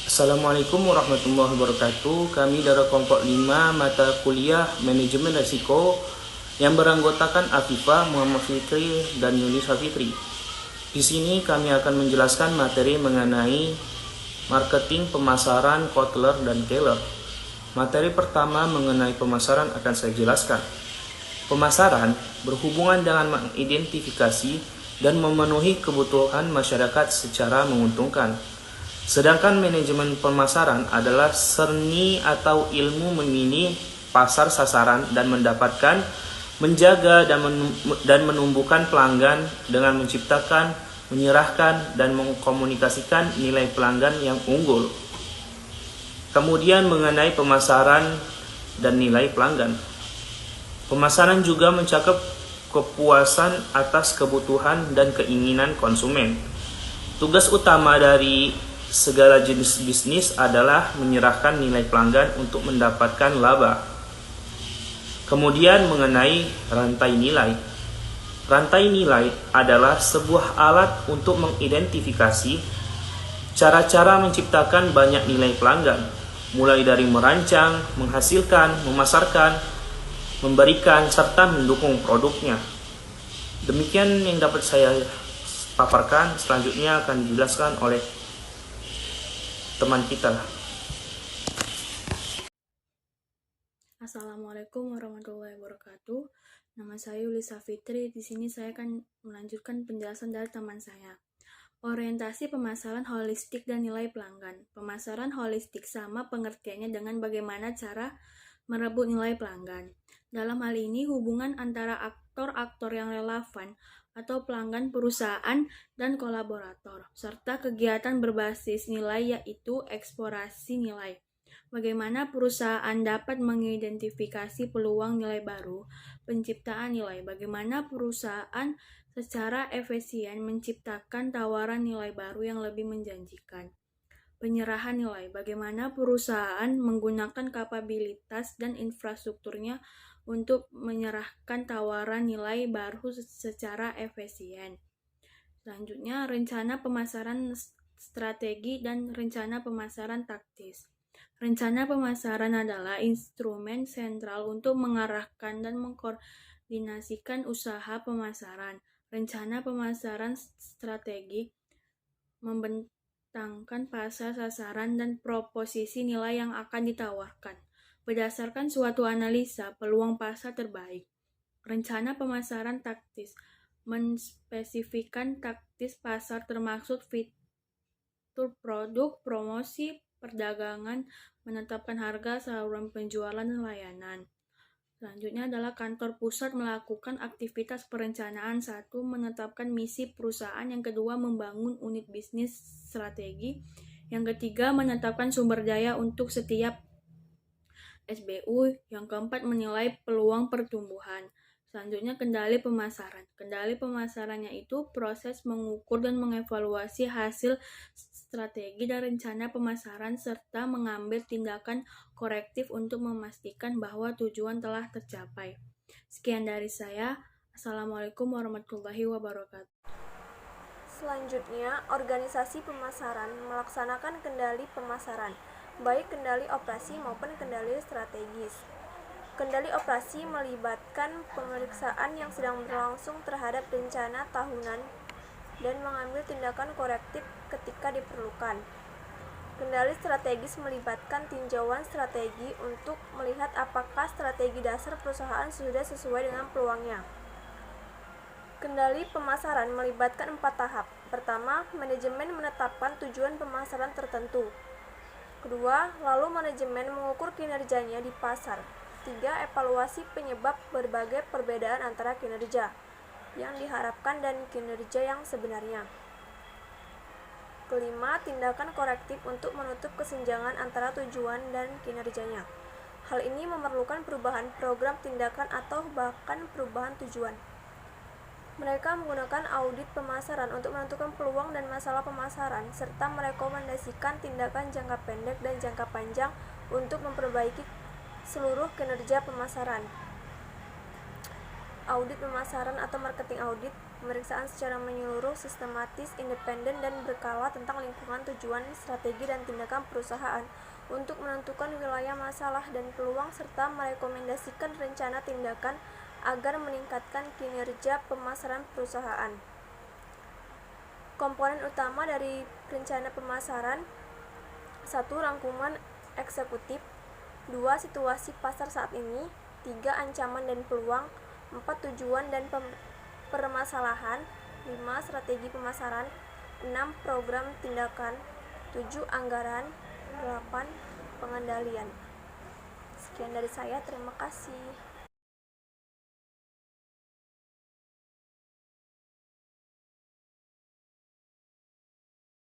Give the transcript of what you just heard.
Assalamualaikum warahmatullahi wabarakatuh. Kami dari kelompok 5 mata kuliah Manajemen Risiko yang beranggotakan Afifah, Muhammad Fikri, dan Yunis Fitri. Di sini kami akan menjelaskan materi mengenai marketing, pemasaran, Kotler, dan Keller. Materi pertama mengenai pemasaran akan saya jelaskan. Pemasaran berhubungan dengan mengidentifikasi dan memenuhi kebutuhan masyarakat secara menguntungkan. Sedangkan manajemen pemasaran adalah seni atau ilmu memilih pasar sasaran dan mendapatkan, menjaga dan menumbuhkan pelanggan dengan menciptakan, menyerahkan dan mengkomunikasikan nilai pelanggan yang unggul. Kemudian mengenai pemasaran dan nilai pelanggan. Pemasaran juga mencakup kepuasan atas kebutuhan dan keinginan konsumen. Tugas utama dari segala jenis bisnis adalah menyerahkan nilai pelanggan untuk mendapatkan laba. Kemudian mengenai rantai nilai. Rantai nilai adalah sebuah alat untuk mengidentifikasi cara-cara menciptakan banyak nilai pelanggan, mulai dari merancang, menghasilkan, memasarkan, memberikan, serta mendukung produknya. Demikian yang dapat saya paparkan. Selanjutnya akan dijelaskan oleh teman kita. Assalamualaikum warahmatullahi wabarakatuh. Nama saya Yulisa Fitri. Di sini saya akan melanjutkan penjelasan dari teman saya. Orientasi pemasaran holistik dan nilai pelanggan. Pemasaran holistik sama pengertiannya dengan bagaimana cara merebut nilai pelanggan. Dalam hal ini, hubungan antara aktor-aktor yang relevan atau pelanggan perusahaan dan kolaborator, serta kegiatan berbasis nilai yaitu eksplorasi nilai. Bagaimana perusahaan dapat mengidentifikasi peluang nilai baru, penciptaan nilai. Bagaimana perusahaan secara efisien menciptakan tawaran nilai baru yang lebih menjanjikan. Penyerahan nilai. Bagaimana perusahaan menggunakan kapabilitas dan infrastrukturnya untuk menyerahkan tawaran nilai baru secara efisien. Selanjutnya, rencana pemasaran strategi dan rencana pemasaran taktis. Rencana pemasaran adalah instrumen sentral untuk mengarahkan dan mengkoordinasikan usaha pemasaran. Rencana pemasaran strategi membentangkan pasar sasaran dan proposisi nilai yang akan ditawarkan berdasarkan suatu analisa peluang pasar terbaik. Rencana pemasaran taktis menspesifikkan taktis pasar termasuk fitur produk, promosi, perdagangan, menetapkan harga, saluran penjualan, dan layanan. Selanjutnya adalah kantor pusat melakukan aktivitas perencanaan. 1. Menetapkan misi perusahaan. Yang kedua, membangun unit bisnis strategi. Yang ketiga, menetapkan sumber daya untuk setiap SBU. Yang keempat, menilai peluang pertumbuhan. Selanjutnya, kendali pemasaran. Kendali pemasarannya itu proses mengukur dan mengevaluasi hasil strategi dan rencana pemasaran serta mengambil tindakan korektif untuk memastikan bahwa tujuan telah tercapai. Sekian dari saya. Assalamualaikum warahmatullahi wabarakatuh. Selanjutnya, organisasi pemasaran melaksanakan kendali pemasaran, baik kendali operasi maupun kendali strategis. Kendali operasi melibatkan pemeriksaan yang sedang berlangsung terhadap rencana tahunan dan mengambil tindakan korektif ketika diperlukan. Kendali strategis melibatkan tinjauan strategi untuk melihat apakah strategi dasar perusahaan sudah sesuai dengan peluangnya. Kendali pemasaran melibatkan 4 tahap. Pertama, manajemen menetapkan tujuan pemasaran tertentu. Kedua, lalu manajemen mengukur kinerjanya di pasar. 3. Evaluasi penyebab berbagai perbedaan antara kinerja yang diharapkan dan kinerja yang sebenarnya. Kelima, tindakan korektif untuk menutup kesenjangan antara tujuan dan kinerjanya. Hal ini memerlukan perubahan program tindakan atau bahkan perubahan tujuan. Mereka menggunakan audit pemasaran untuk menentukan peluang dan masalah pemasaran, serta merekomendasikan tindakan jangka pendek dan jangka panjang untuk memperbaiki seluruh kinerja pemasaran. Audit pemasaran atau marketing audit pemeriksaan secara menyeluruh, sistematis, independen, dan berkala tentang lingkungan, tujuan, strategi, dan tindakan perusahaan untuk menentukan wilayah masalah dan peluang serta merekomendasikan rencana tindakan agar meningkatkan kinerja pemasaran perusahaan. Komponen utama dari rencana pemasaran: 1. Rangkuman eksekutif, 2. Situasi pasar saat ini, 3. Ancaman dan peluang, 4. Tujuan dan permasalahan, 5. Strategi pemasaran, 6. Program tindakan, 7. Anggaran, 8. Pengendalian. Sekian dari saya, terima kasih.